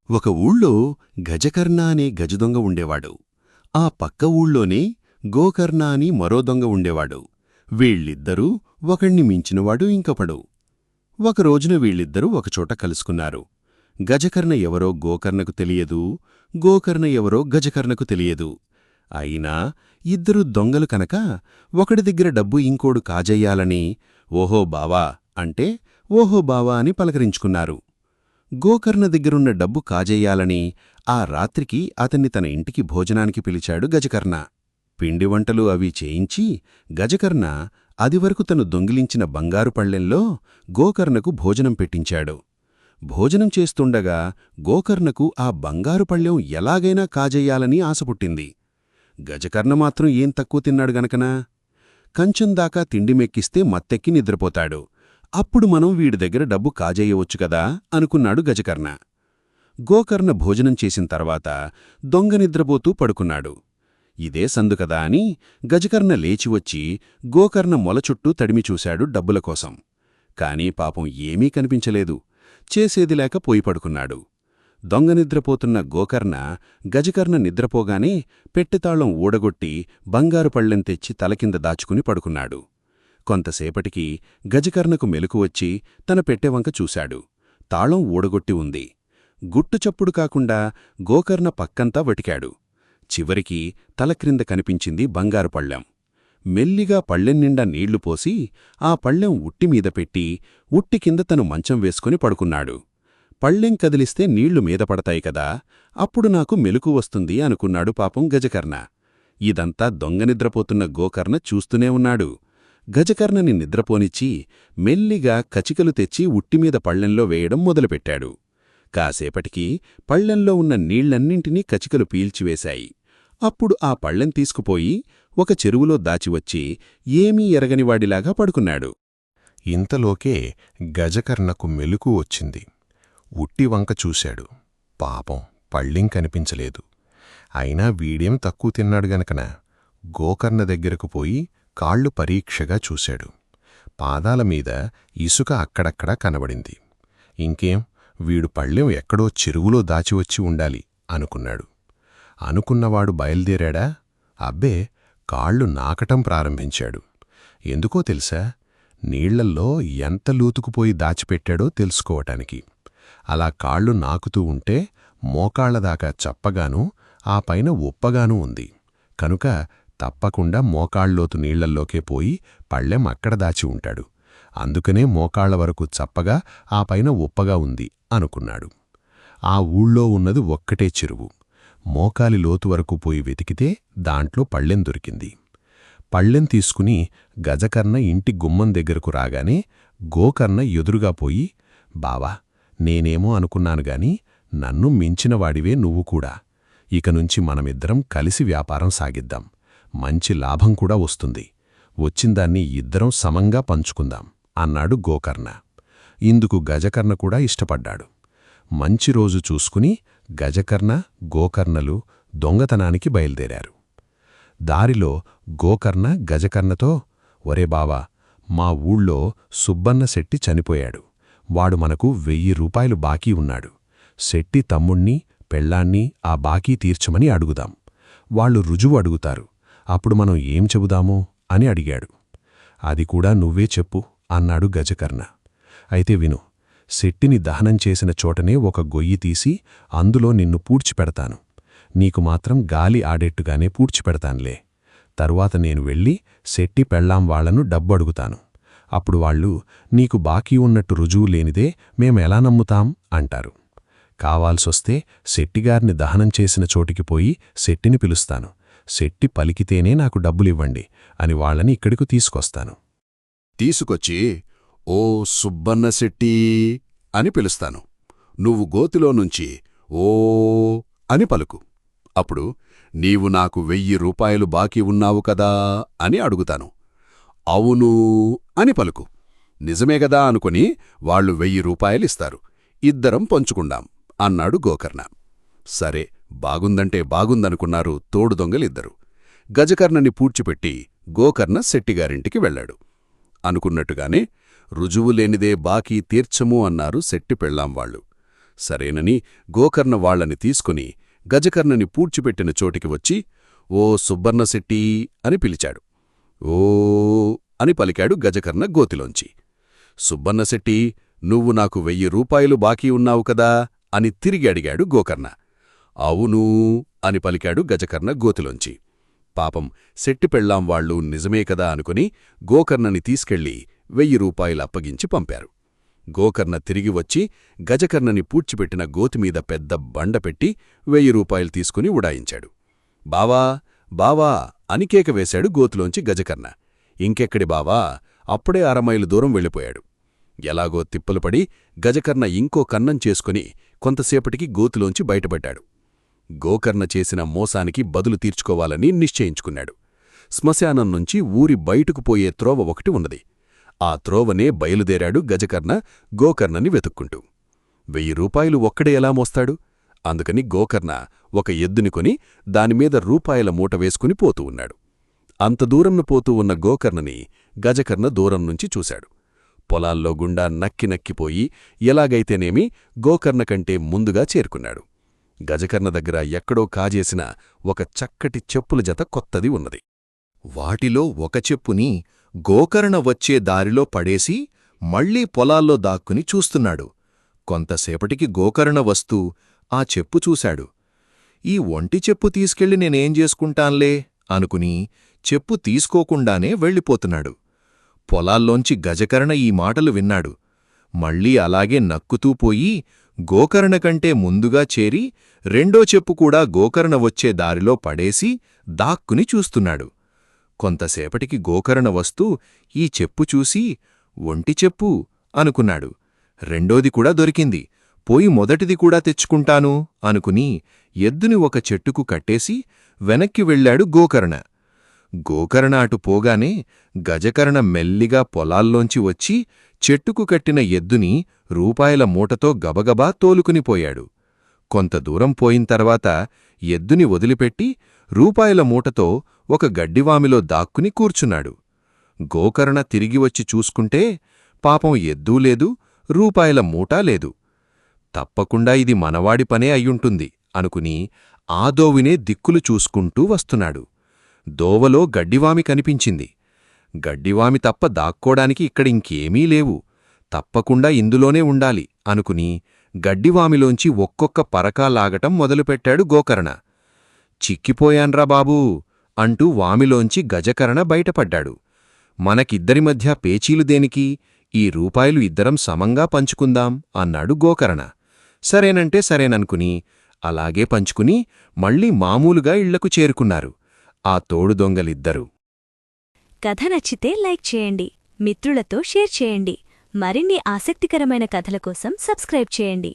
ఒక ఊళ్ళో గజకర్ణ అనే గజదొంగ ఉండేవాడు. ఆ పక్క ఊళ్ళోనే గోకర్ణ అని మరో దొంగ ఉండేవాడు. వీళ్ళిద్దరూ ఒకణ్ణి మించినవాడు ఇంకొకడు. ఒకరోజున వీళ్ళిద్దరూ ఒకచోట కలుసుకున్నారు. గజకర్ణ ఎవరో గోకర్ణకు తెలియదు, గోకర్ణ ఎవరో గజకర్ణకు తెలియదు. అయినా ఇద్దరు దొంగలు కనుక ఒకడి దగ్గర డబ్బు ఇంకోడు కాజేయాలని ఓహో బావా అంటే ఓహో బావా అని పలకరించుకున్నారు. గోకర్ణ దగ్గరున్న డబ్బు కాజేయాలని ఆ రాత్రికి అతన్ని తన ఇంటికి భోజనానికి పిలిచాడు గజకర్ణ. పిండివంటలు అవి చేయించి గజకర్ణ అదివరకు తను దొంగిలించిన బంగారు పళ్ళెంలో గోకర్ణకు భోజనం పెట్టించాడు. భోజనం చేస్తుండగా గోకర్ణకు ఆ బంగారు పళ్ళెం ఎలాగైనా కాజేయాలని ఆశపుట్టింది. గజకర్ణ మాత్రం ఏం తక్కువ తిన్నాడు గనకనా? కంచందాకా తిండి మెక్కిస్తే మత్తెక్కి నిద్రపోతాడు. అప్పుడు మనం వీడి దగ్గర డబ్బు కాజేయవచ్చు కదా అనుకున్నాడు గజకర్ణ. గోకర్ణ భోజనం చేసిన తర్వాత దొంగ నిద్రపోతూ పడుకున్నాడు. ఇదే సందుకదా అని గజకర్ణ లేచివచ్చి గోకర్ణ మొల చుట్టూ తడిమిచూశాడు డబ్బుల కోసం. కాని పాపం ఏమీ కనిపించలేదు. చేసేది లేక పోయి పడుకున్నాడు. దొంగ నిద్రపోతున్న గోకర్ణ గజకర్ణ నిద్రపోగానే పెట్టెతాళం ఊడగొట్టి బంగారు పళ్ళెం తెచ్చి తలకింద దాచుకుని పడుకున్నాడు. కొంతసేపటికి గజకర్ణకు మెలకువచ్చి తన పెట్టెవంక చూశాడు. తాళం ఊడగొట్టి ఉంది. గుట్టుచప్పుడు కాకుండా గోకర్ణ పక్కంతా వటికాడు. చివరికి తలక్రింద కనిపించింది బంగారు పళ్ళెం. మెల్లిగా పళ్ళెం నిండా నీళ్లు పోసి ఆ పళ్ళెం ఉట్టిమీద పెట్టి ఉట్టి కింద తను మంచం వేసుకుని పడుకున్నాడు. పళ్ళెం కదిలిస్తే నీళ్లు మీద పడతాయి కదా, అప్పుడు నాకు మెలుకు వస్తుంది అనుకున్నాడు పాపం గజకర్ణ. ఇదంతా దొంగ నిద్రపోతున్న గోకర్ణ చూస్తూనే ఉన్నాడు. గజకర్ణని నిద్రపోనిచ్చి మెల్లిగా కచికలు తెచ్చి ఉట్టిమీద పళ్ళెంలో వేయడం మొదలుపెట్టాడు. కాసేపటికి పళ్ళెంలో ఉన్న నీళ్లన్నింటినీ కచికలు పీల్చివేశాయి. అప్పుడు ఆ పళ్ళెం తీసుకుపోయి ఒక చెరువులో దాచివచ్చి ఏమీ ఎరగనివాడిలాగా పడుకున్నాడు. ఇంతలోకే గజకర్ణకు మెలుకు వచ్చింది. ఉట్టివంక చూశాడు. పాపం పళ్ళెం కనిపించలేదు. అయినా వీడేం తక్కువ తిన్నాడు గనకన గోకర్ణ దగ్గరకు పోయి కాళ్ళు పరీక్షగా చూశాడు. పాదాలమీద ఇసుక అక్కడక్కడా కనబడింది. ఇంకేం, వీడు పళ్ళెం ఎక్కడో చెరువులో దాచివచ్చి ఉండాలి అనుకున్నాడు. అనుకున్నవాడు బయల్దేరాడా? అబ్బే, కాళ్ళు నాకటం ప్రారంభించాడు. ఎందుకో తెలుసా? నీళ్లల్లో ఎంత లూతుకుపోయి దాచిపెట్టాడో తెలుసుకోవటానికి. అలా కాళ్ళు నాకుతూ ఉంటే మోకాళ్లదాకా చప్పగానూ ఆ పైన ఉప్పగానూ ఉంది. కనుక తప్పకుండా మోకాళ్లోతు నీళ్లల్లోకే పోయి పళ్ళెం అక్కడ దాచి ఉంటాడు. అందుకనే మోకాళ్ల వరకు చప్పగా ఆ పైన ఉప్పగా ఉంది అనుకున్నాడు. ఆ ఊళ్ళో ఉన్నది ఒక్కటే చెరువు. మోకాలి లోతు వరకు పోయి వెతికితే దాంట్లో పళ్ళెం దొరికింది. పళ్ళెం తీసుకుని గజకర్ణ ఇంటి గుమ్మం దగ్గరకు రాగానే గోకర్ణ ఎదురుగా పోయి, బావా, నేనేమో అనుకున్నానుగాని నన్ను మించినవాడివే నువ్వు కూడా. ఇకనుంచి మనమిద్దరం కలిసి వ్యాపారం సాగిద్దాం. మంచి లాభం కూడా వస్తుంది. వచ్చిందాన్ని ఇద్దరం సమంగా పంచుకుందాం అన్నాడు గోకర్ణ. ఇందుకు గజకర్ణ కూడా ఇష్టపడ్డాడు. మంచి రోజు చూసుకుని గజకర్ణ, గోకర్ణలు దొంగతనానికి బయల్దేరారు. దారిలో గోకర్ణ గజకర్ణతో, ఒరే బావా, మా ఊళ్ళో సుబ్బన్న శెట్టి చనిపోయాడు. వాడు మనకు 1000 రూపాయలు బాకీ ఉన్నాడు. శెట్టి తమ్ముణ్ణి, పెళ్ళాన్ని ఆ బాకీ తీర్చమని అడుగుదాం. వాళ్ళు రుజువు అడుగుతారు. అప్పుడు మనం ఏం చెబుదామో అని అడిగాడు. అది కూడా నువ్వే చెప్పు అన్నాడు గజకర్ణ. అయితే విను, శెట్టిని దహనం చేసిన చోటనే ఒక గొయ్యి తీసి అందులో నిన్ను పూడ్చిపెడతాను. నీకు మాత్రం గాలి ఆడేట్టుగానే పూడ్చిపెడతానులే. తరువాత నేను వెళ్ళి శెట్టి పెళ్ళాం వాళ్లను డబ్బడుగుతాను. అప్పుడు వాళ్ళు నీకు బాకీ ఉన్నట్టు రుజువు లేనిదే మేమెలా నమ్ముతాం అంటారు. కావాల్సొస్తే శెట్టిగారిని దహనం చేసిన చోటికి పోయి శెట్టిని పిలుస్తాను. శెట్టి పలికితేనే నాకు డబ్బులివ్వండి అని వాళ్ళని ఇక్కడికి తీసుకొస్తాను. తీసుకొచ్చి, ఓ సుబ్బన్న శెట్టీ అని పిలుస్తాను. నువ్వు గోతిలో నుంచి ఓ అని పలుకు. అప్పుడు నీవు నాకు 1000 రూపాయలు బాకీ ఉన్నావు కదా అని అడుగుతాను. అవును అని పలుకు. నిజమే గదా అనుకుని వాళ్ళు 1000 రూపాయలిస్తారు. ఇద్దరం పంచుకుందాం అన్నాడు గోకర్ణ. సరే, బాగుందంటే బాగుందనుకున్నారు తోడు దొంగలిద్దరు. గజకర్ణని పూడ్చిపెట్టి గోకర్ణ శెట్టిగారింటికి వెళ్లాడు. అనుకున్నట్టుగానే రుజువులేనిదే బాకీ తీర్చము అన్నారు శెట్టి పెళ్ళాంవాళ్లు. సరేనని గోకర్ణ వాళ్లని తీసుకుని గజకర్ణని పూడ్చిపెట్టిన చోటికి వచ్చి, "ఓ సుబ్బర్ణశెట్టీ" అని పిలిచాడు. "ఓ" అని పలికాడు గజకర్ణ గోతిలోంచి. "సుబ్బన్నశెట్టీ, నువ్వు నాకు 1000 రూపాయలు బాకీ ఉన్నావు కదా" అని తిరిగి అడిగాడు గోకర్ణ. "అవునూ" అని పలికాడు గజకర్ణ గోతిలోంచి. పాపం శెట్టి పెళ్ళాం వాళ్ళు నిజమే కదా అనుకుని గోకర్ణని తీసుకెళ్లి 1000 రూపాయలు అప్పగించి పంపారు. గోకర్ణ తిరిగి వచ్చి గజకర్ణని పూడ్చిపెట్టిన గోతిమీద పెద్ద బండ పెట్టి 1000 రూపాయలు తీసుకుని ఉడాయించాడు. "బావా, బావా" అని కేక వేశాడు గోతిలోంచి గజకర్ణ. "ఇంకెక్కడి బావా, అప్పుడే 1/2 మైలు దూరం వెళ్ళిపోయాడు." ఎలాగో తిప్పలుపడి గజకర్ణ ఇంకో కన్నం చేసుకుని కొంతసేపటికి గోతిలోంచి బయటపడ్డాడు. గోకర్ణ చేసిన మోసానికి బదులు తీర్చుకోవాలని నిశ్చయించుకున్నాడు. శ్మశానం నుంచి ఊరి బయటకు పోయే త్రోవ ఒకటి ఉన్నది. ఆ త్రోవనే బయలుదేరాడు గజకర్ణ గోకర్ణని వెతుక్కుంటూ. 1000 రూపాయలు ఒక్కడే ఎలా మోస్తాడు? అందుకని గోకర్ణ ఒక ఎద్దుని కొని దానిమీద రూపాయల మూట వేసుకుని పోతూ ఉన్నాడు. అంత దూరంను పోతూ ఉన్న గోకర్ణని గజకర్ణ దూరం నుంచి చూశాడు. పొలాల్లో గుండా నక్కిపోయి ఎలాగైతేనేమి గోకర్ణ కంటే ముందుగా చేరుకున్నాడు. గజకర్ణ దగ్గర ఎక్కడో కాజేసిన ఒక చక్కటి చెప్పుల జత కొత్తది ఉన్నది. వాటిలో ఒక చెప్పుని గోకర్ణ వచ్చే దారిలో పడేసి మళ్లీ పొలాల్లో దాక్కుని చూస్తున్నాడు. కొంతసేపటికి గోకర్ణ వస్తూ ఆ చెప్పు చూశాడు. "ఈ ఒంటి చెప్పు తీసుకెళ్లి నేనేం చేసుకుంటాన్లే" అనుకుని చెప్పు తీసుకోకుండానే వెళ్ళిపోతున్నాడు. పొలాల్లోంచి గజకర్ణ ఈ మాటలు విన్నాడు. మళ్లీ అలాగే నక్కుతూ పోయి గోకర్ణ కంటే ముందుగా చేరి రెండో చెప్పు కూడా గోకర్ణ వచ్చే దారిలో పడేసి దాక్కుని చూస్తున్నాడు. కొంతసేపటికి గోకర్ణ వస్తూ ఈ చెప్పు చూసి "ఒంటి చెప్పు" అనుకున్నాడు. రెండోది కూడా దొరికింది. పోయి మొదటిది కూడా తెచ్చుకుంటాను అనుకుని ఎద్దుని ఒక చెట్టుకు కట్టేసి వెనక్కి వెళ్ళాడు గోకర్ణ. గోకర్ణ అటు పోగానే గజకర్ణ మెల్లిగా పొలాల్లోంచి వచ్చి చెట్టుకు కట్టిన ఎద్దుని రూపాయల మూటతో గబగబా తోలుకునిపోయాడు. కొంత దూరం పోయిన తర్వాత ఎద్దుని వదిలిపెట్టి రూపాయల మూటతో ఒక గడ్డివామిలో దాక్కుని కూర్చున్నాడు. గోకర్ణ తిరిగి వచ్చి చూసుకుంటే పాపం ఎద్దూ లేదు, రూపాయల మూటా లేదు. తప్పకుండా ఇది మనవాడి పనే అయ్యుంటుంది అనుకుని ఆ దోవినే దిక్కులు చూసుకుంటూ వస్తున్నాడు. దోవలో గడ్డివామి కనిపించింది. గడ్డివామి తప్ప దాక్కోడానికి ఇక్కడింకేమీ లేవు, తప్పకుండా ఇందులోనే ఉండాలి అనుకుని గడ్డివామిలోంచి ఒక్కొక్క పరకా లాగటం మొదలుపెట్టాడు గోకర్ణ. "చిక్కిపోయాన్రా బాబూ" అంటూ వామిలోంచి గజకర్ణ బయటపడ్డాడు. "మనకిద్దరి మధ్య పేచీలు దేనికి? ఈ రూపాయలు ఇద్దరం సమంగా పంచుకుందాం" అన్నాడు గోకర్ణ. సరేనంటే సరేననుకుని అలాగే పంచుకుని మళ్లీ మామూలుగా ఇళ్లకు చేరుకున్నారు ఆ తోడు దొంగలిద్దరూ. కథ నచ్చితే లైక్ చేయండి, మిత్రులతో షేర్ చేయండి. మరిన్ని ఆసక్తికరమైన కథల కోసం సబ్స్క్రైబ్ చేయండి.